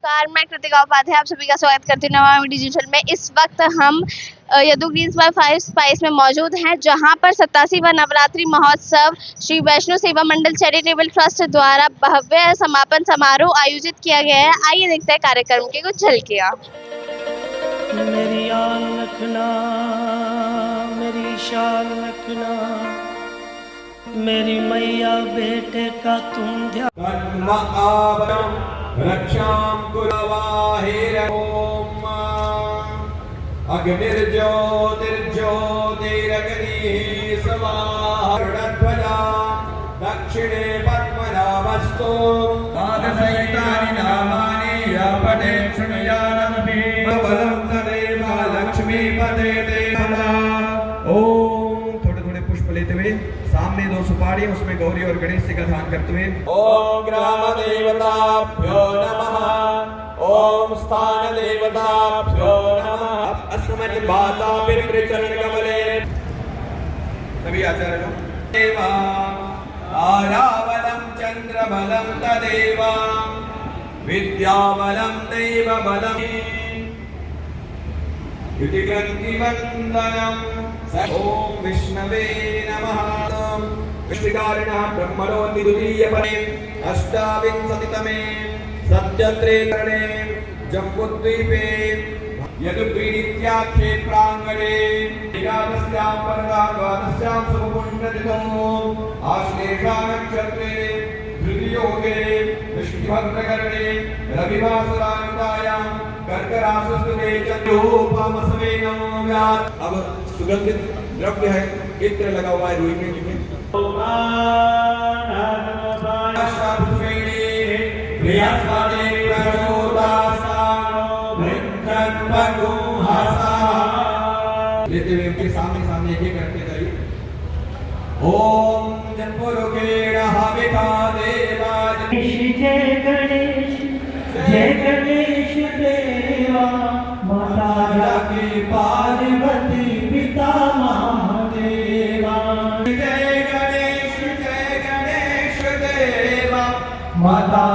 नमस्कार, मैं कृतिका उपाध्याय आप सभी का स्वागत करती हूँ नमामि डिजिटल में। इस वक्त हम यदु ग्रीन्स बाय 5 स्पाइस में मौजूद हैं, जहां पर 87वां नवरात्रि महोत्सव श्री वैष्णो सेवा मंडल चैरिटेबल ट्रस्ट द्वारा भव्य समापन समारोह आयोजित किया गया है। आइए देखते हैं कार्यक्रम की कुछ झलकियां। मेरी आन रखना, मेरी शान रखना, मेरी मैया बेटे का तुम ध्यान रक्षां कुरवाहिरओम अग्निर्ज्योतिर्ज्योतिरग्निः स्वाहा दक्षिणे पद्मनाभस्तु पादसहितानि नामानि यापते शृणुयानमपि बलं तदेव लक्ष्मीपते देवता। ओम थोड़े थोड़े पुष्प लेते हुए सामने 2 सुपारी, उसमें गौरी और गणेश जी का ध्यान करते हुए ओम ग्राम देवताभ्यो नमः, ओम स्थान देवताभ्यो नमः। अस्मत् माता पितृचरण कमले सभी आचार्य लोग देवा आरावलं चंद्रबलं तदेव विद्याबलं दैवबलं इति ग्रन्थिवन्दनम्। ओम विष्णवे नमः। विष्णुकारिणः ब्रह्मणोऽन्ति द्वितीयपरे अष्टाविंशतितमे सत्यत्रेकरणे जम्बूद्वीपे यदुद्वीनित्याख्ये प्राङ्गणे एकादश्यां परदा द्वादश्यां शुभपुण्यतिथौ आश्लेषा नक्षत्रे धृतियोगे विष्णुभद्रकरणे रविवासरान्तायां कर्करासुस्तुते चन्द्रोपमसवे नमोऽव्यात्। अब सुगंधित द्रव्य है, इत्र लगा हुआ है रुई में जिसमें लेते हुए उनके सामने सामने एक करते जाइए। ओम जन्मरुकेण हविता देवा जय गणेश, जय गणेश देवा, माता की पार्वती पिता महादेवा। जय गणेश देवा, माता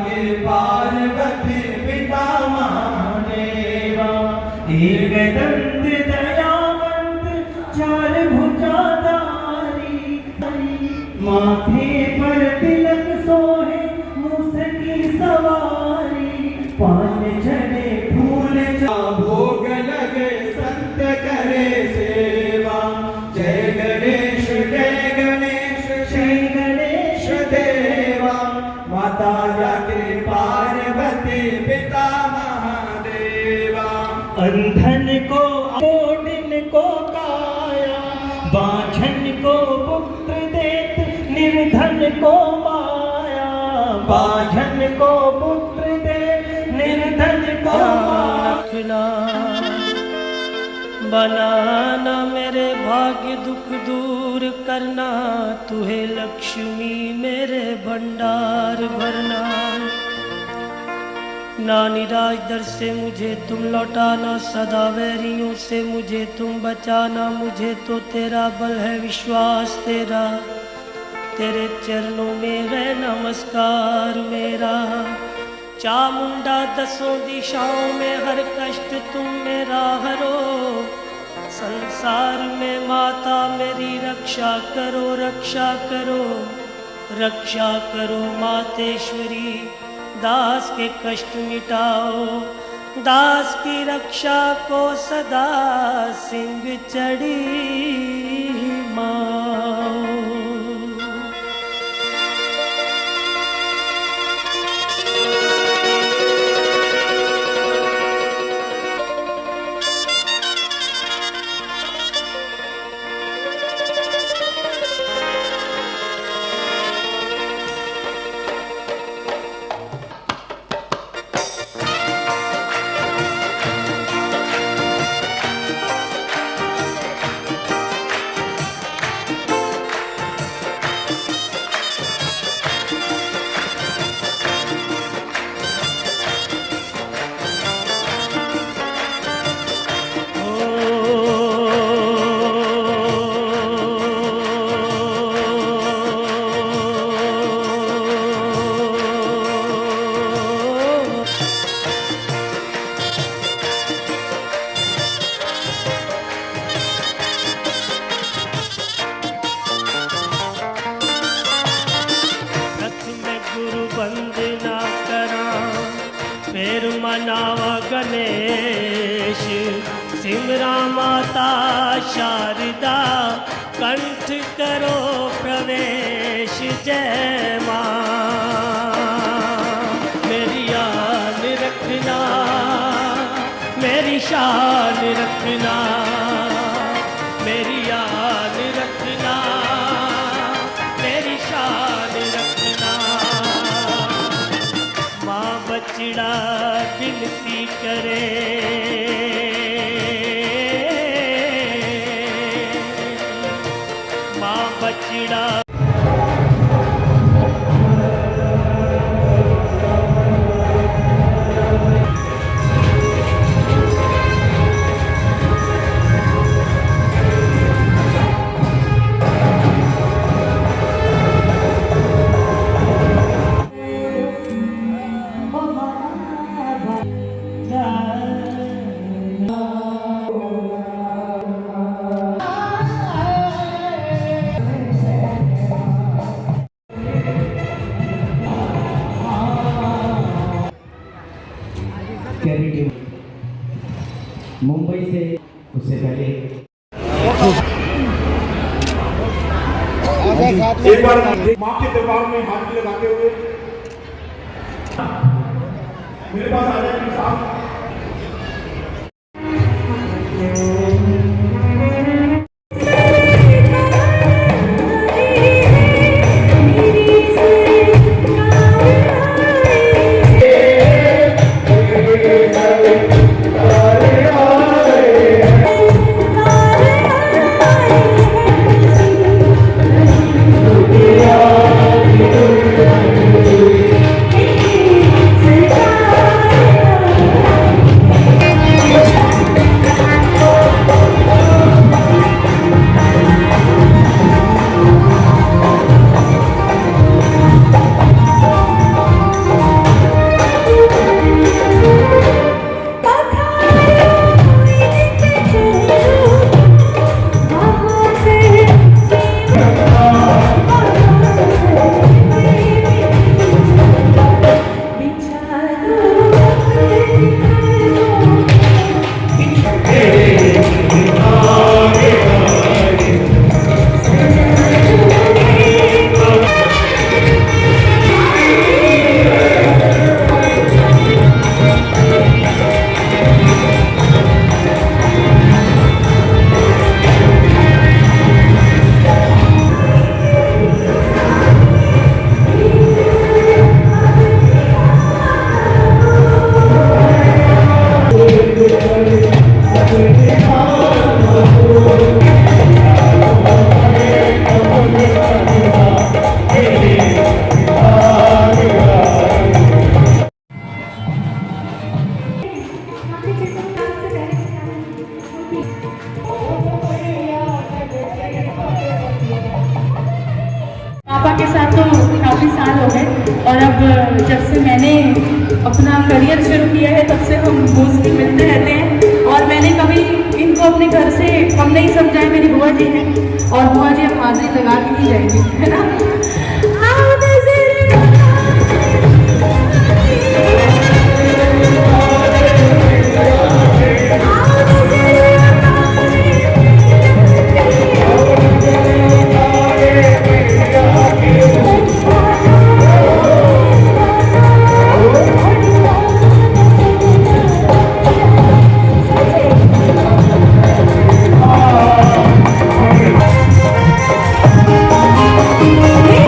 के पार्वती पिता महादेवा। दीर्घदंत दयावंत चार भुजाधारी, माथे पर तिलक सोहे मूस की सवारी। पान चढ़े फूल भोग लगे संत करे सेवा। जय गणेश देवा, माता के पार्वती पिता महादेवा। अंधन को कोडिन को काया, बाझन को पुत्र देत निर्धन को माया। बाझन को पुत्र देत निर्धन को माया। बनाना मेरे भाग्य दुख दूर करना, तू है लक्ष्मी मेरे भंडार भरना। ना निराश दर से मुझे तुम लौटाना, सदा वैरियों से मुझे तुम बचाना। मुझे तो तेरा बल है विश्वास तेरा, तेरे चरणों में है नमस्कार मेरा। चामुंडा 10 दिशाओं में हर कष्ट तुम मेरा हरो। संसार में माता मेरी रक्षा करो, रक्षा करो, रक्षा करो मातेश्वरी। दास के कष्ट मिटाओ, दास की रक्षा को सदा सिंह चढ़ी माओ। फिर मनावा गणेश सिमरा माता शारदा कंठ करो प्रवेश जय माँ मेरी आन रखना मेरी शान रखना मेरी आन रखना मेरी शान रखना माँ बचड़ा विनती करे माँ बचड़ा मुंबई से उससे पहले एक बार माँ के दरबार में हाथ लगाते हुए मेरे पास आ जाए साहब पापा के साथ तो काफ़ी साल हो गए और अब जब से मैंने अपना करियर शुरू किया है तब से हम मोस्टली मिलते रहते हैं और मैंने कभी इनको अपने घर से कम नहीं समझा है। मेरी बुआ जी हैं और बुआ जी अब हाजिरी लगा के ही जाएंगी, है ना। Hey!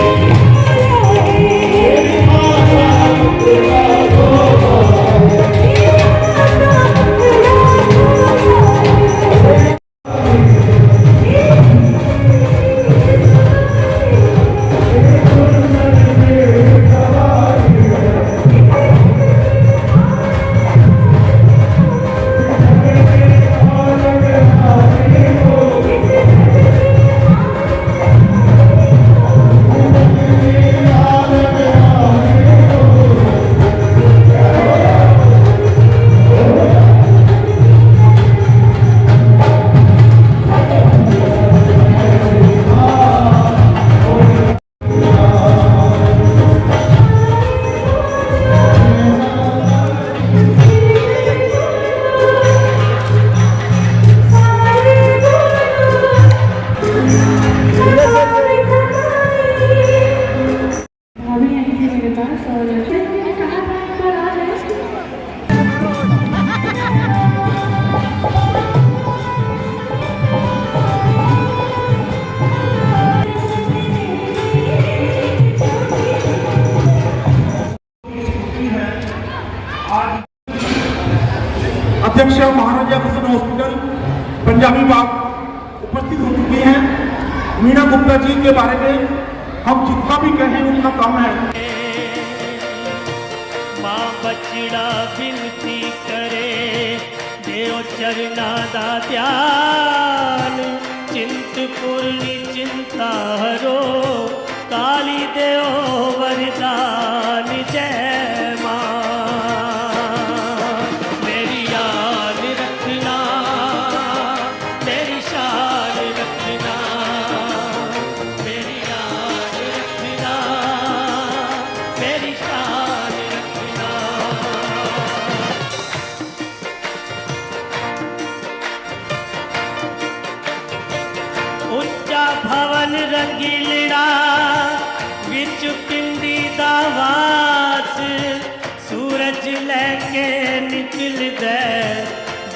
अध्यक्ष महाराजा कृष्ण हॉस्पिटल पंजाबी बाग उपस्थित हो चुकी हैं। मीना गुप्ता जी के बारे में हम जितना भी कहें उतना कम है। मां बचड़ा बिनती करे देव चरना दा ध्यान, चिंतपूर्णी चिंता हरो काली देव वरदान। जय मां मेरी याद रखना, मेरी शान रखना, मेरी याद रखना, मेरी शान रखना। ऊंचा भवन रंगीलड़ा विच पिंडी दा वास, सूरज लेके निकल दे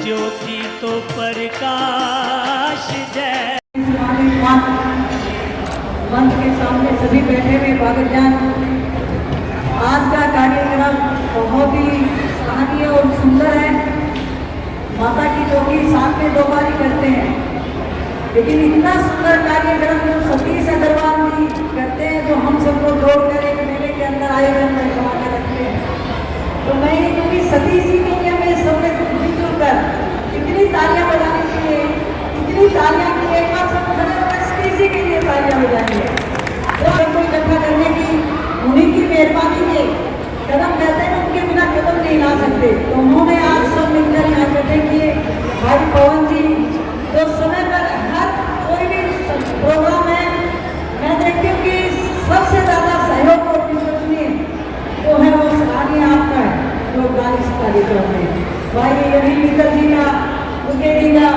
ज्योति तो प्रकाश। जय मंच के सामने सभी बैठे हुए बागरजान, आज का कार्यक्रम बहुत ही सराहनीय और सुंदर है। माता की जोगी साल में 2 बार ही करते हैं, लेकिन इतना सुंदर कार्यक्रम जो सतीश अग्रवाल जी करते हैं, जो हम सबको जोड़कर एक मेले के अंदर आयोजन में कमा के रखते हैं। तो मैं ये क्योंकि सतीश जी के लिए मैं सब में मिलजुल कर इतनी तालियां बजाने के लिए, इतनी तालियां की एक बार सब सतीश जी के लिए तालियां बजाएंगे। तो सबको इकट्ठा करने की उन्हीं की मेहरबानी के कदम कहते हैं, उनके बिना कदम नहीं ला सकते। तो उन्होंने आज सब मिलकर यहाँ इकट्ठे किए। भाई पवन जी जो समय पर हर कोई भी प्रोग्राम है, मैं देखती हूँ कि सबसे ज़्यादा सहयोग और विश्वसनीय जो है वो सराहनीय आपका है, जो गाली कार्यक्रम में भाई अनिल मित्तल जी का, मुकेश जी का,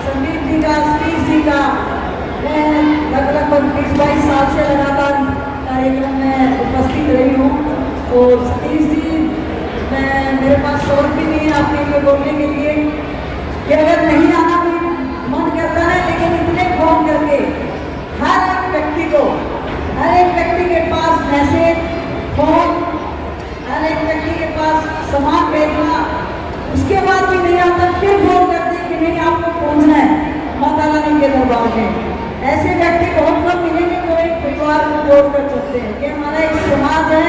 संदीप जी का, सतीश जी का। मैं लगभग 20-22 साल से लगातार कार्यक्रम में उपस्थित रही हूँ। और सतीश जी, मैं मेरे पास शब्द भी नहीं है आपके लिए बोलने के लिए कि अगर नहीं आना भी मन करता है, लेकिन इतने फोन करके हर एक व्यक्ति को, हर एक व्यक्ति के पास मैसेज, फोन, हर एक व्यक्ति के पास सामान भेजना, उसके बाद भी नहीं आता, फिर फोन करते कि नहीं आपको पहुंचना है माता रानी के दरबार में। ऐसे व्यक्ति बहुत कम मिलेंगे जो एक परिवार को जोड़ कर चलते हैं। ये हमारा एक समाज है,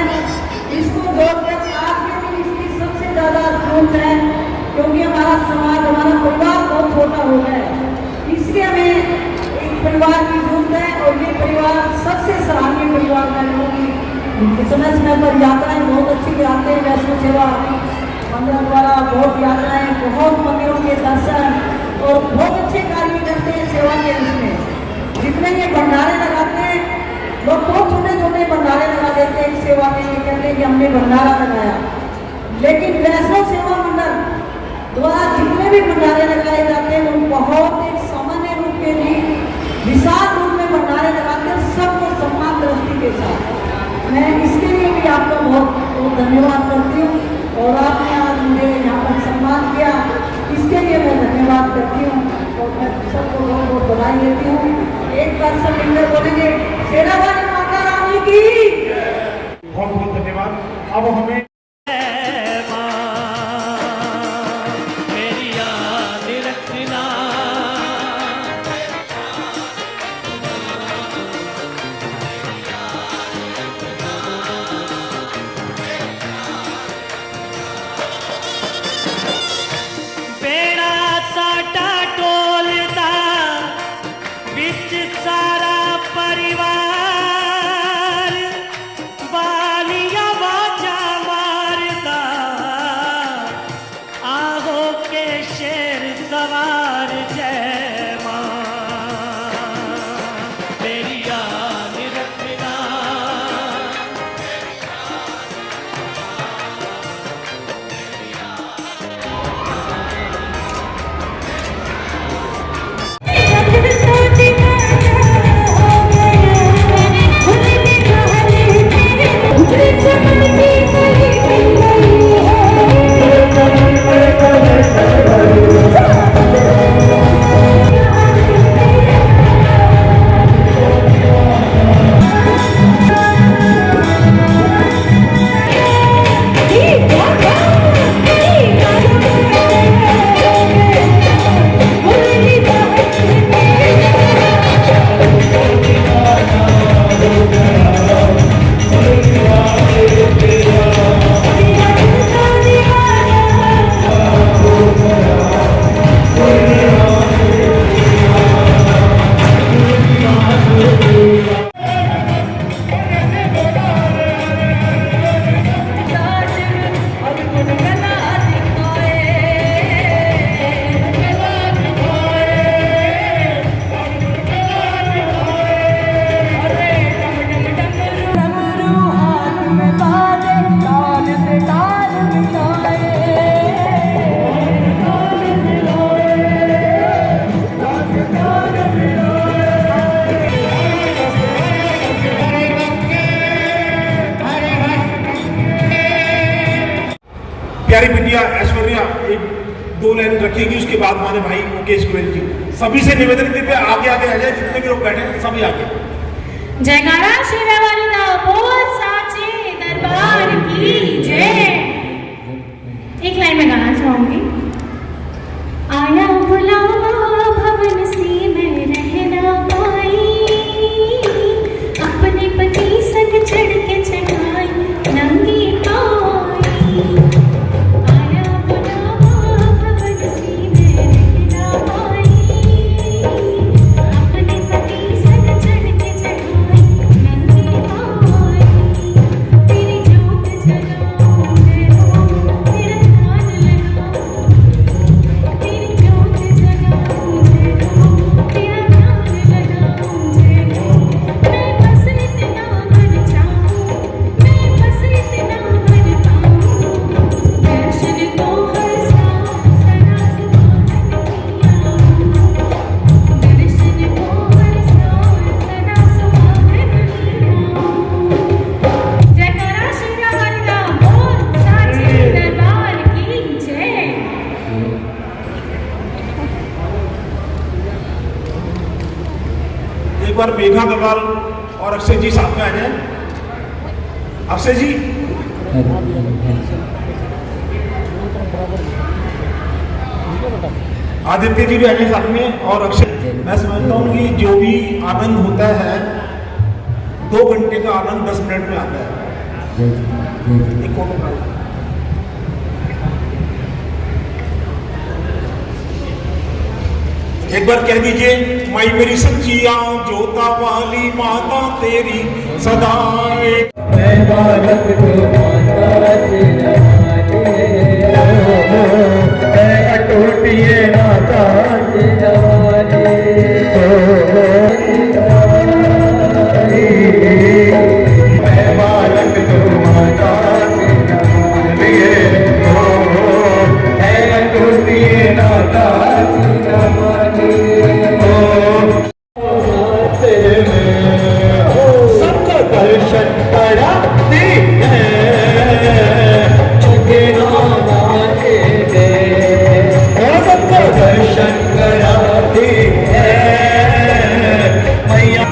इसको जोड़कर आज के दिन इसकी सबसे ज़्यादा जरूरत है, क्योंकि हमारा समाज, हमारा परिवार बहुत छोटा हो गया है। इसलिए हमें एक परिवार की जरूरत है। और ये परिवार सबसे सराहनीय परिवार है, क्योंकि समय समय पर यात्राएं बहुत अच्छी कराते हैं। वैष्णो सेवा मंदिर द्वारा बहुत यात्राएं, बहुत मंदिरों के दर्शन और बहुत अच्छे कार्य करते हैं सेवा के उसमें। जितने ये भंडारे लगाते हैं, लोग बहुत छोटे छोटे भंडारे लगा देते हैं सेवा में, ये कहते हैं कि हमने भंडारा लगाया। लेकिन वैष्णो सेवा मंडल द्वारा जितने भी भंडारे लगाए जाते हैं, वो बहुत एक सामान्य रूप के नहीं, विशाल रूप में भंडारे लगाते हैं, सबको सम्मान दृष्टि के साथ। मैं इसके लिए भी आपका बहुत बहुत धन्यवाद करती हूँ। और आपने आज मुझे यहाँ पर सम्मान किया, इसके लिए मैं धन्यवाद करती हूँ। और मैं सबको बहुत बहुत बधाई देती हूँ। एक बार सब मिलकर बोलेंगे शेरा वाली माता रानी की बहुत बहुत धन्यवाद। अब हमें मेरी याद रखना, बेड़ा साटा टोलता बिच सारा परिवार, बालिया बाजा मारता आहो के शेर सवार। जय मां मेरी याद रखना, Thank you. प्यारी बिटिया ऐश्वर्या एक 2 लाइन रखेगी, उसके बाद हमारे भाई मुकेश गोयल जी। सभी से निवेदन कृपया आगे आगे आ जाए, जितने भी लोग बैठे हैं सभी आगे। जयकारा शेरावाली दा बोल साचे दरबार की जय। एक लाइन में गाना चाहूंगी। आया बुलावा भवन सी मैं रहना पाई, अपने पति संग चढ़ के चढ़ाई नंगी पाई। आया बुलावा भवन सी मैं रहना पाई, अपने पति संग चढ़ के चढ़ाई नंगी पाई। तेरी जोत जगाऊं जय हो, तेरा ध्यान लगाऊं, तेरी जोत जगाऊं जय हो, तेरा ध्यान लगाऊं जय हो। मैं बस इतना कर चाहूं, मैं बस इतना कर पाऊं, दर्शन को हर साल सदा सुहागन किया, दर्शन को हर साल सदा सुहागन किया। जयकारा शेरावाली दा बोल साचे दरबार की जय। एक बार मेघा अग्रवाल और अक्षय जी साथ में आ जाए। अक्षय जी, आदित्य जी भी आ जाए साथ में। और अक्षय, मैं समझता हूँ कि जो भी आनंद होता है 2 घंटे का आनंद 10 मिनट में आता है। एक फोटो बनाओ। एक बार कह दीजिए, माई मेरी सच्ची आँख जोता वाली माता तेरी सदाए। मैं बालक को माता मैं अटूटिए माता मैं बालक को माता मैं अटूटिए माता सबका दर्शन कराती है, सबका दर्शन कराती है मैया।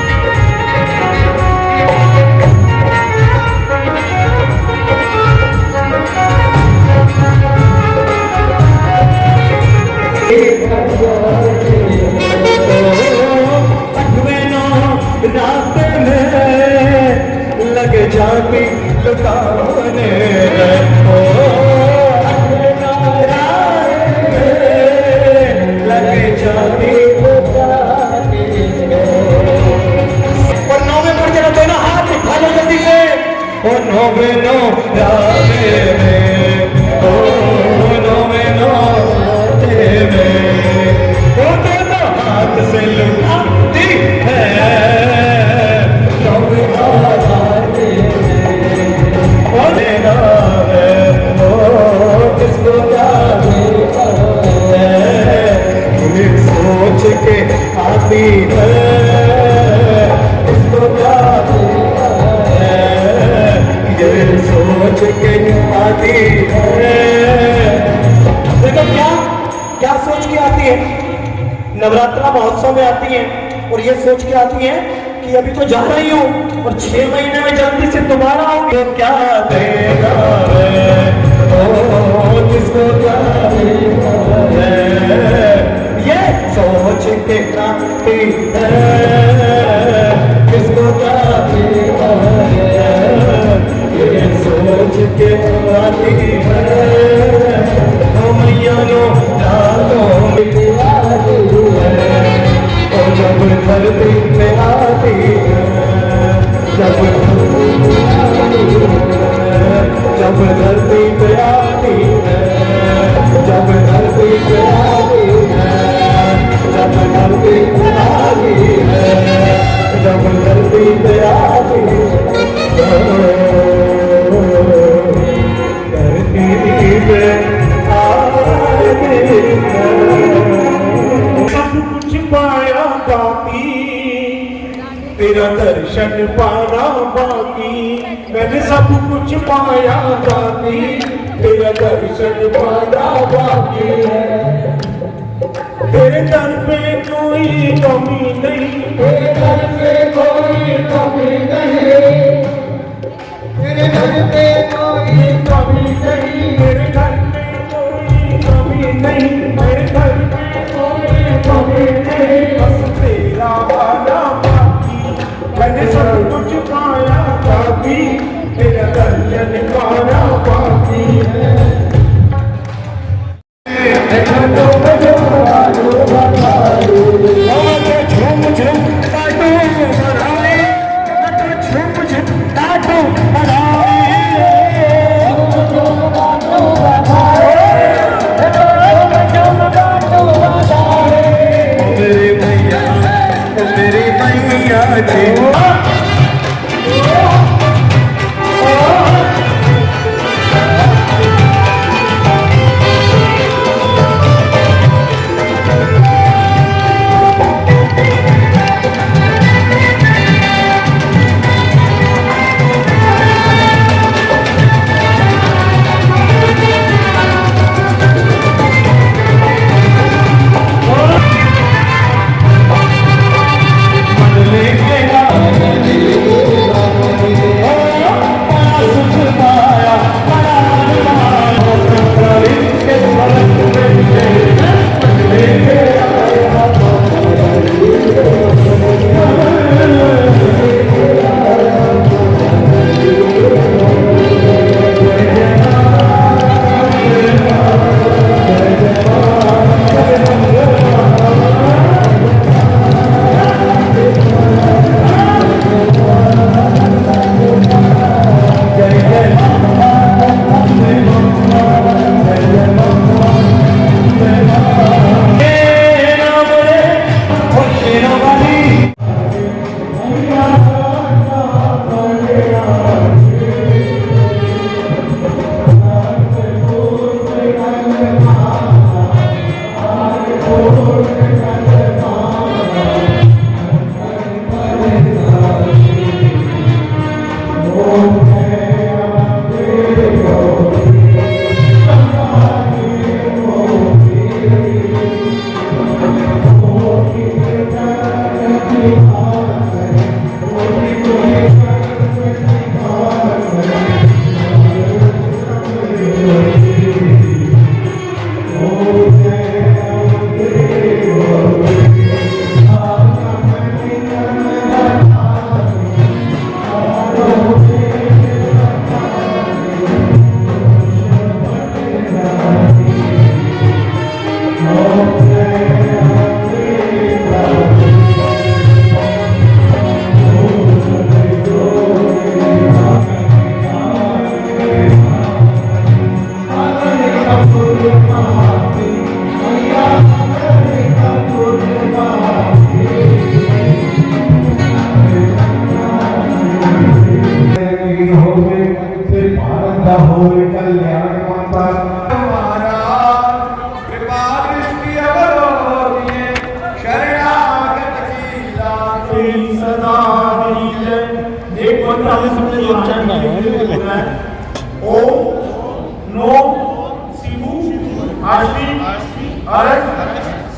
रात में लग जाती लुटाने लग जाती और 9 में पड़ जाना, दोनों हाथ उठा लो जल्दी से। और 9 में 9 राते में, ओ 9 में 9 राते में, वो दोनों हाथ से लुटाती है। किसको सोच के आती है, इसको क्या ये सोच के आती है। देखो क्या क्या सोच के आती है, नवरात्रा महोत्सव में आती है और ये सोच के आती है कि अभी तो जा रही हूँ और 6 महीने में जल्दी से दोबारा आऊंगी। तो क्या देगा किसको क्या देगा ये सोच के आती है, किसको क्या देगा ये सोच के आती है। ओ मैया नो रातों में आती है, और जब धरती पे आती है, जब धरती पे आती है, जब धरती पे आती है, जब धरती पे आती है, जब धरती पे आती है, धरती पे आती है। सब कुछ पाया बाकी, तेरा दर्शन पाना बाकी। मैंने सब कुछ पाया बाकी, तेरा दर्शन पाना बाकी है। तेरे दर पे कोई कमी नहीं, तेरे दर पे कोई कमी नहीं, तेरे दर पे कोई कमी नहीं, मेरे घर पे कोई कमी नहीं, मेरे घर पे कोई कमी नहीं। बस तेरा आना बाकी, मैंने सब कुछ पाया बाकी, तेरा दर्शन पाना बाकी है। झूम झूम काटो बधाई, झूम झूम काटो बधाई, मेरे भैया मेरे भैया जी।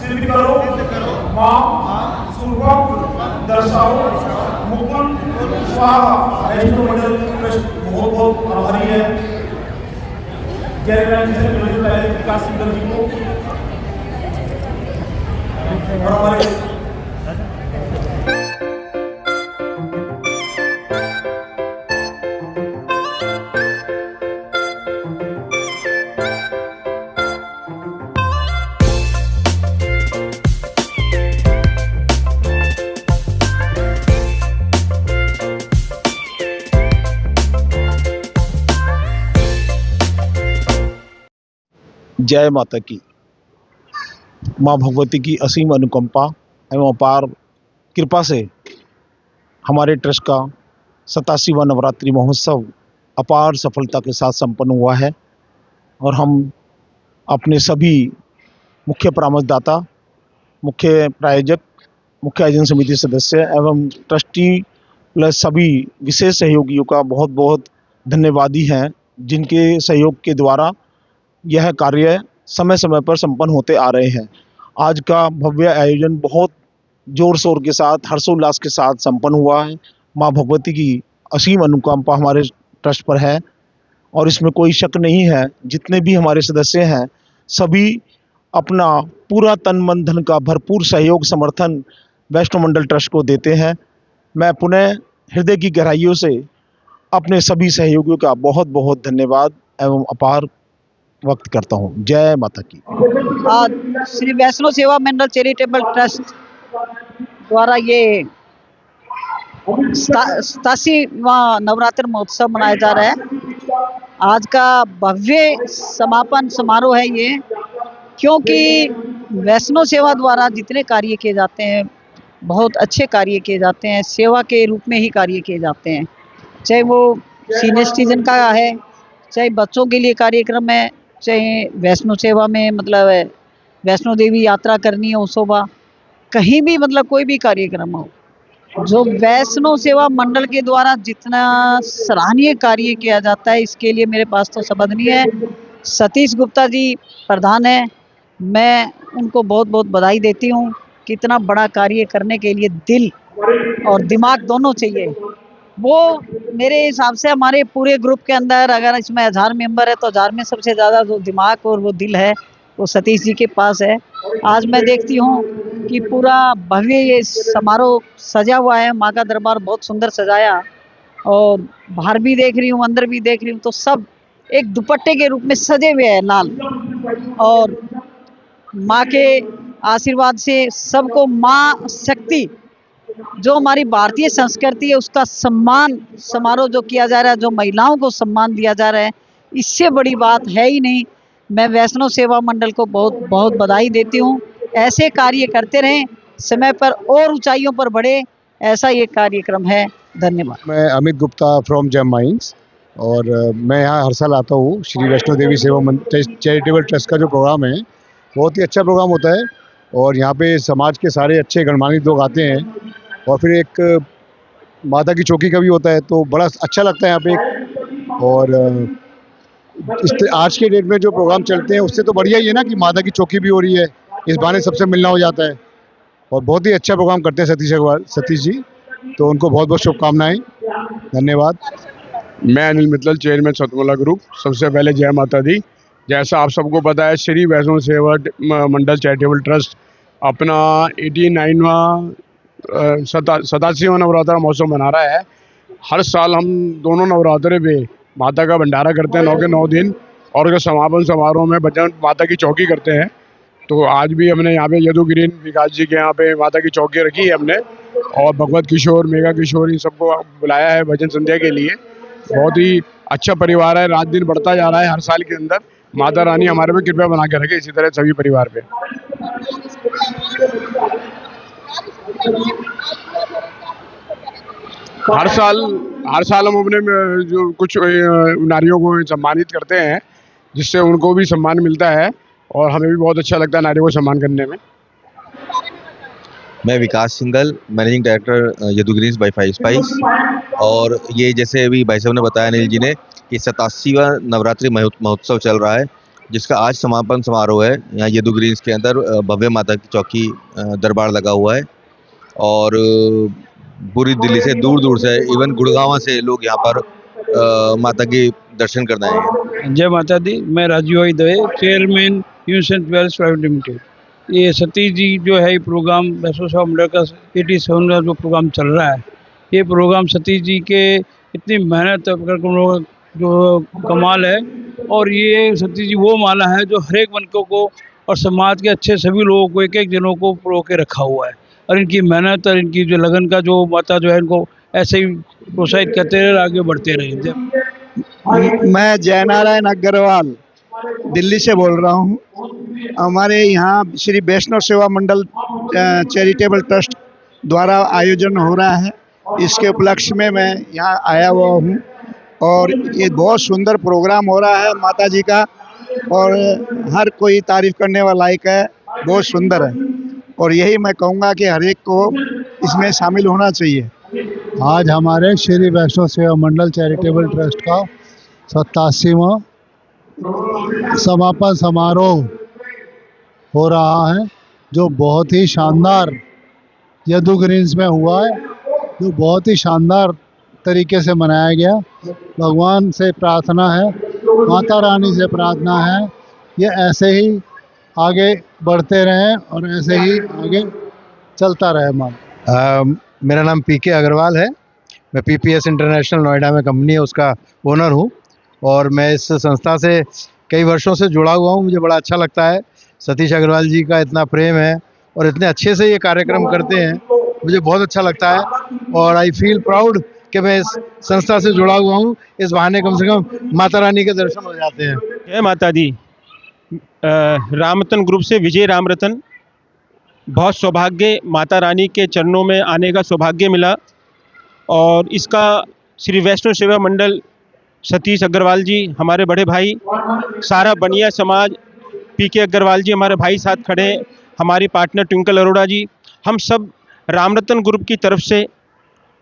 सिद्ध करो मां सुरभम दर्शाओ मुकुंद स्वाहा। वैष्णो मंडल ट्रस्ट बहुत बहुत आभारी है गैरकानूनी से पहले विकास सिंह जी को और हमारे जय माता की। माँ भगवती की असीम अनुकंपा एवं अपार कृपा से हमारे ट्रस्ट का 87वां नवरात्रि महोत्सव अपार सफलता के साथ संपन्न हुआ है और हम अपने सभी मुख्य परामर्शदाता, मुख्य प्रायोजक, मुख्य आयोजन समिति सदस्य एवं ट्रस्टी प्लस सभी विशेष सहयोगियों का बहुत बहुत धन्यवादी हैं जिनके सहयोग के द्वारा यह कार्य समय समय पर संपन्न होते आ रहे हैं। आज का भव्य आयोजन बहुत जोर शोर के साथ, हर्षोल्लास के साथ संपन्न हुआ है। माँ भगवती की असीम अनुकंपा हमारे ट्रस्ट पर है और इसमें कोई शक नहीं है। जितने भी हमारे सदस्य हैं सभी अपना पूरा तन मन धन का भरपूर सहयोग समर्थन वैष्णो मंडल ट्रस्ट को देते हैं। मैं पुनः हृदय की गहराइयों से अपने सभी सहयोगियों का बहुत बहुत धन्यवाद एवं आभार व्यक्त करता हूँ। जय माता की। आज श्री वैष्णो सेवा मंडल चैरिटेबल ट्रस्ट द्वारा ये 87वां नवरात्र महोत्सव मनाया जा रहा है। आज का भव्य समापन समारोह है ये, क्योंकि वैष्णो सेवा द्वारा जितने कार्य किए जाते हैं बहुत अच्छे कार्य किए जाते हैं, सेवा के रूप में ही कार्य किए जाते हैं। चाहे वो सीनियर सिटीजन का है, चाहे बच्चों के लिए कार्यक्रम है, चाहे वैष्णो सेवा में मतलब वैष्णो देवी यात्रा करनी हो, शोभा कहीं भी मतलब कोई भी कार्यक्रम हो, जो वैष्णो सेवा मंडल के द्वारा जितना सराहनीय कार्य किया जाता है, इसके लिए मेरे पास तो शब्द नहीं है। सतीश गुप्ता जी प्रधान है, मैं उनको बहुत बहुत बधाई देती हूँ। कितना बड़ा कार्य करने के लिए दिल और दिमाग दोनों चाहिए। वो मेरे हिसाब से हमारे पूरे ग्रुप के अंदर अगर इसमें 1000 मेंबर है तो 1000 में सबसे ज़्यादा जो दिमाग और वो दिल है वो सतीश जी के पास है। आज मैं देखती हूँ कि पूरा भव्य ये समारोह सजा हुआ है, माँ का दरबार बहुत सुंदर सजाया, और बाहर भी देख रही हूँ अंदर भी देख रही हूँ तो सब एक दुपट्टे के रूप में सजे हुए हैं लाल, और माँ के आशीर्वाद से सबको माँ शक्ति जो हमारी भारतीय संस्कृति है उसका सम्मान समारोह जो किया जा रहा है, जो महिलाओं को सम्मान दिया जा रहा है, इससे बड़ी बात है ही नहीं। मैं वैष्णो सेवा मंडल को बहुत बहुत बधाई देती हूँ। ऐसे कार्य करते रहें, समय पर और ऊंचाइयों पर बढ़े, ऐसा ये कार्यक्रम है। धन्यवाद। मैं Amit Gupta from gem mines, और मैं यहाँ हर साल आता हूँ। श्री वैष्णो देवी सेवा चैरिटेबल ट्रस्ट का जो प्रोग्राम है बहुत ही अच्छा प्रोग्राम होता है, और यहाँ पे समाज के सारे अच्छे गणमान्य लोग आते हैं, और फिर एक माता की चौकी का भी होता है, तो बड़ा अच्छा लगता है यहाँ पे। और आज के डेट में जो प्रोग्राम चलते हैं उससे तो बढ़िया ही है ना कि माता की चौकी भी हो रही है, इस बहाने सबसे मिलना हो जाता है, और बहुत ही अच्छा प्रोग्राम करते हैं सतीश जी, तो उनको बहुत बहुत शुभकामनाएं। धन्यवाद। मैं अनिल मित्तल, चेयरमैन सतमुला ग्रुप। सबसे पहले जय माता दी। जैसा आप सबको पता है, श्री वैष्णो सेवा मंडल चैरिटेबल ट्रस्ट अपना 89वां 87वां नवरात्रा महोत्सव मना रहा है। हर साल हम दोनों नवरात्रे पे माता का भंडारा करते हैं 9 के 9 दिन, और उसके समापन समारोह में भजन माता की चौकी करते हैं। तो आज भी हमने यहाँ पे यदुगिरी विकास जी के यहाँ पे माता की चौकी रखी है हमने, और भगवत किशोर, मेगा किशोर, इन सबको बुलाया है भजन संध्या के लिए। बहुत ही अच्छा परिवार है, रात दिन बढ़ता जा रहा है हर साल के अंदर। माता रानी हमारे पे कृपया बना के रखे, इसी तरह सभी परिवार पे। हर साल हम अपने जो कुछ नारियों को सम्मानित करते हैं, जिससे उनको भी सम्मान मिलता है, और हमें भी बहुत अच्छा लगता है नारियों को सम्मान करने में। मैं Vikas Singhal, managing director Yadugiris by Five Spice. और ये जैसे अभी भाई साहब ने बताया, अनिल जी ने, कि 87वां नवरात्रि महोत्सव चल रहा है, जिसका आज समापन समारोह है। यहाँ यदुगिरीज के अंदर भव्य माता की चौकी दरबार लगा हुआ है, और पूरी दिल्ली से, दूर दूर से, इवन गुड़गांव से लोग यहाँ पर माता के दर्शन करने आए हैं। जय माता दी। मैं राजीव भाई Dave, chairman Unicent Wells Private Limited. ये सतीश जी जो है, ये प्रोग्राम वैष्णो सेवा मंडल का 87 का जो प्रोग्राम चल रहा है, ये प्रोग्राम सतीश जी के इतनी मेहनत कर जो कमाल है। और ये सतीश जी वो माला है जो हर एक वनकों को और समाज के अच्छे सभी लोगों को, एक एक जनों को प्रो के रखा हुआ है। और इनकी मेहनत और इनकी जो लगन का जो माता जो है, इनको ऐसे ही प्रोत्साहित करते रहे, आगे बढ़ते रहे। मैं जयनारायण अग्रवाल दिल्ली से बोल रहा हूँ। हमारे यहाँ श्री वैष्णो सेवा मंडल चैरिटेबल ट्रस्ट द्वारा आयोजन हो रहा है, इसके उपलक्ष्य में मैं यहाँ आया हुआ हूँ, और ये बहुत सुंदर प्रोग्राम हो रहा है माता जी का, और हर कोई तारीफ करने वाला लायक है, बहुत सुंदर है, और यही मैं कहूँगा कि हर एक को इसमें शामिल होना चाहिए। आज हमारे श्री वैष्णो सेवा मंडल चैरिटेबल ट्रस्ट का 87वां समापन समारोह हो रहा है, जो बहुत ही शानदार यदु ग्रीन्स में हुआ है, जो बहुत ही शानदार तरीके से मनाया गया। भगवान से प्रार्थना है, माता रानी से प्रार्थना है, ये ऐसे ही आगे बढ़ते रहें और ऐसे ही आगे चलता रहे। मेरा नाम पीके अग्रवाल है। मैं पीपीएस इंटरनेशनल नोएडा में कंपनी है उसका ओनर हूँ और मैं इस संस्था से कई वर्षों से जुड़ा हुआ हूँ। मुझे बड़ा अच्छा लगता है, सतीश अग्रवाल जी का इतना प्रेम है और इतने अच्छे से ये कार्यक्रम करते हैं, मुझे बहुत अच्छा लगता है और आई फील प्राउड कि मैं इस संस्था से जुड़ा हुआ हूँ। इस बहाने कम से कम माता रानी के दर्शन हो जाते हैं। जय माता दी। रामरतन ग्रुप से विजय रामरतन। बहुत सौभाग्य, माता रानी के चरणों में आने का सौभाग्य मिला और इसका श्री वैष्णो सेवा मंडल सतीश अग्रवाल जी हमारे बड़े भाई, सारा बनिया समाज, पीके अग्रवाल जी हमारे भाई साथ खड़े हैं, हमारी पार्टनर ट्विंकल अरोड़ा जी, हम सब रामरतन ग्रुप की तरफ से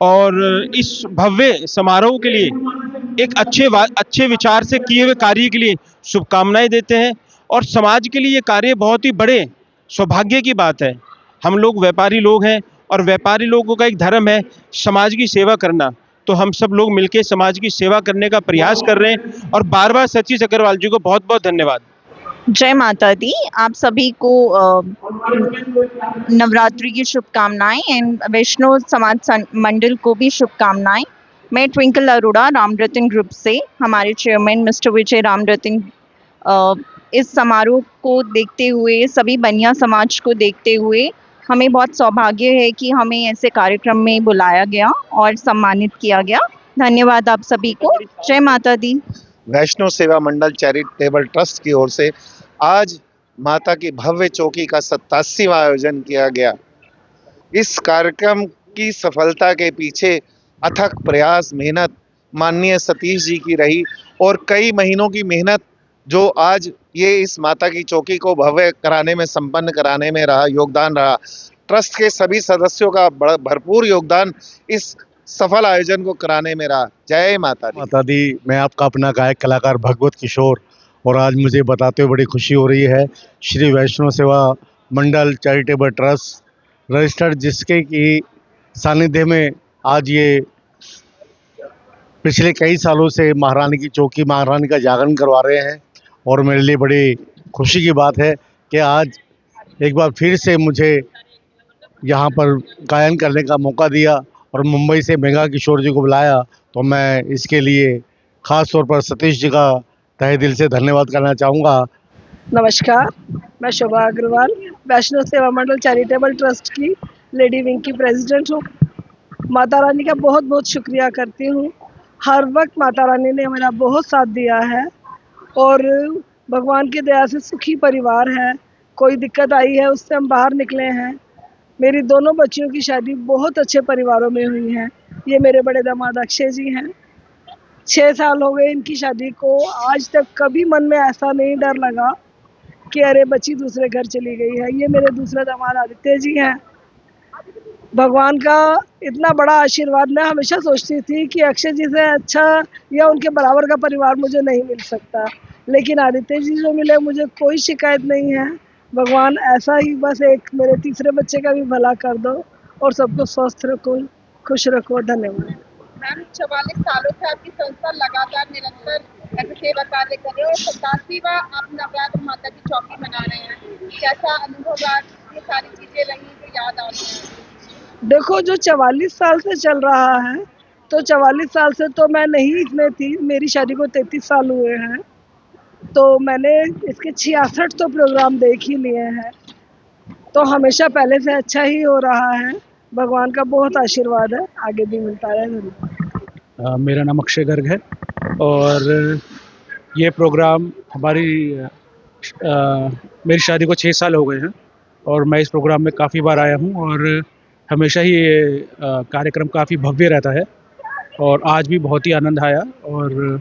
और इस भव्य समारोह के लिए एक अच्छे विचार से किए हुए कार्य के लिए शुभकामनाएं देते हैं। और समाज के लिए ये कार्य बहुत ही बड़े सौभाग्य की बात है। हम लोग व्यापारी लोग हैं और व्यापारी लोगों का एक धर्म है समाज की सेवा करना, तो हम सब लोग मिलकर समाज की सेवा करने का प्रयास कर रहे हैं और बार बार सतीश अग्रवाल जी को बहुत बहुत धन्यवाद। जय माता दी। आप सभी को नवरात्रि की शुभकामनाएं एंड वैष्णो समाज मंडल को भी शुभकामनाएं। मैं ट्विंकल अरोड़ा रामरतन ग्रुप से, हमारे चेयरमैन मिस्टर विजय रामरतन, इस समारोह को देखते हुए, सभी बनिया समाज को देखते हुए हमें बहुत सौभाग्य है कि हमें ऐसे कार्यक्रम में बुलाया गया और सम्मानित किया गया। धन्यवाद आप सभी को। जय माता दी। वैष्णो सेवा मंडल चैरिटेबल ट्रस्ट की ओर से आज माता की भव्य चौकी का 87वां आयोजन किया गया। इस कार्यक्रम की सफलता के पीछे अथक प्रयास, मेहनत माननीय सतीश जी की रही और कई महीनों की मेहनत जो आज ये इस माता की चौकी को भव्य कराने में, संपन्न कराने में योगदान रहा। ट्रस्ट के सभी सदस्यों का भरपूर योगदान इस सफल आयोजन को कराने में रहा। जय माता दी। माता दी। मैं आपका अपना गायक कलाकार भगवत किशोर, और आज मुझे बताते हुए बड़ी खुशी हो रही है, श्री वैष्णो सेवा मंडल चैरिटेबल ट्रस्ट रजिस्टर्ड, जिसके की सानिध्य में आज ये पिछले कई सालों से महारानी की चौकी, महारानी का जागरण करवा रहे हैं और मेरे लिए बड़ी खुशी की बात है कि आज एक बार फिर से मुझे यहाँ पर गायन करने का मौका दिया और मुंबई से मेघा किशोर जी को बुलाया, तो मैं इसके लिए ख़ास तौर पर सतीश जी का तहे दिल से धन्यवाद करना चाहूँगा। नमस्कार, मैं शोभा अग्रवाल, वैष्णो सेवा मंडल चैरिटेबल ट्रस्ट की लेडी विंग की प्रेसिडेंट हूँ। माता रानी का बहुत बहुत शुक्रिया करती हूँ। हर वक्त माता रानी ने मेरा बहुत साथ दिया है और भगवान की दया से सुखी परिवार है। कोई दिक्कत आई है उससे हम बाहर निकले हैं। मेरी दोनों बच्चियों की शादी बहुत अच्छे परिवारों में हुई है। ये मेरे बड़े दामाद अक्षय जी हैं। 6 साल हो गए इनकी शादी को। आज तक कभी मन में ऐसा नहीं डर लगा कि अरे बच्ची दूसरे घर चली गई है। ये मेरे दूसरे दामाद आदित्य जी हैं। भगवान का इतना बड़ा आशीर्वाद, मैं हमेशा सोचती थी कि अक्षय जी से अच्छा या उनके बराबर का परिवार मुझे नहीं मिल सकता, लेकिन आदित्य जी जो मिले मुझे कोई शिकायत नहीं है। भगवान ऐसा ही बस एक मेरे तीसरे बच्चे का भी भला कर दो और सबको स्वस्थ रखो, खुश रखो। धन्यवाद। मैम, 44 सालों से आपकी संस्था लगातार निरंतर ऐसे सेवा कार्य कर रहे हो और 87वां आप नवरात्र माता की चौकी मना रहे हैं। कैसा अनुभव रहा? ये सारी चीजें रही जो याद आ रही हैं? देखो, जो 44 साल से चल रहा है, तो 44 साल से तो मैं नहीं इसमें थी। मेरी शादी को 33 साल हुए हैं, तो मैंने इसके 66 तो प्रोग्राम देख ही लिए हैं। तो हमेशा पहले से अच्छा ही हो रहा है। भगवान का बहुत आशीर्वाद है, आगे भी मिलता रहे। मेरा नाम अक्षय गर्ग है और ये प्रोग्राम मेरी शादी को 6 साल हो गए हैं और मैं इस प्रोग्राम में काफ़ी बार आया हूँ और हमेशा ही ये कार्यक्रम काफ़ी भव्य रहता है और आज भी बहुत ही आनंद आया। और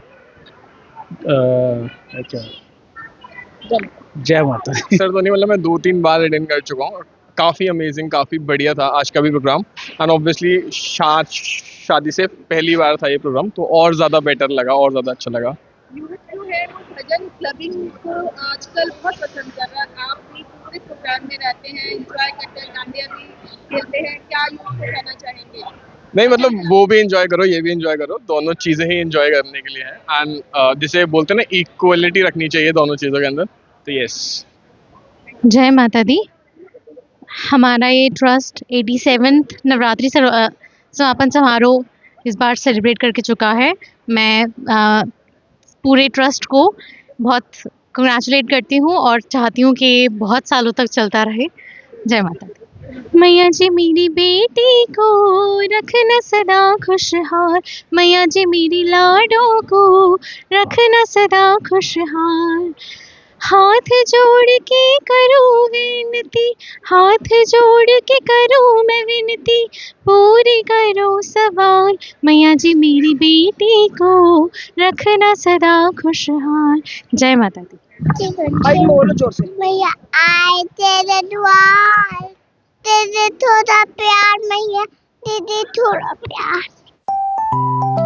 जय माता दी। सर तो नहीं, मतलब मैं 2-3 बार अटेंड कर चुका हूँ। काफ़ी अमेजिंग, काफ़ी बढ़िया था आज का भी प्रोग्राम। एंड ऑब्वियसली शादी से पहली बार था ये प्रोग्राम, तो और ज़्यादा बेटर लगा और ज़्यादा अच्छा लगा। यूथ जो है वो भजन क्लबिंग को आजकल बहुत पसंद कर रहा है। आप भी पूरे प्रोग्राम में रहते हैं, एंजॉय करते हैं, डांडिया भी खेलते हैं, क्या यूथ को कहना चाहेंगे? नहीं मतलब वो भी एंजॉय करो, ये भी एंजॉय करो, दोनों चीज़ें ही एंजॉय करने के लिए हैं। एंड जिसे बोलते हैं ना, इक्वलिटी रखनी चाहिए दोनों चीज़ों के अंदर, तो यस। जय माता दी। हमारा ये ट्रस्ट 87th नवरात्रि समापन समारोह इस बार सेलिब्रेट करके चुका है। मैं पूरे ट्रस्ट को बहुत कंग्रेचुलेट करती हूँ और चाहती हूँ कि ये बहुत सालों तक चलता रहे। जय माता दी। मैया जी मेरी बेटी को रखना सदा खुशहाल, मैया जी मेरी लाडों को रखना सदा खुशहाल। हाथ जोड़ के करूँ विनती, हाथ जोड़ के करूँ मैं विनती, पूरी करो सवाल, मैया जी मेरी बेटी को रखना सदा खुशहाल। जय माता दी। बोलो जोर से। मैया आए तेरे द्वार, दे दे थोड़ा प्यार मैया, दे दे थोड़ा प्यार।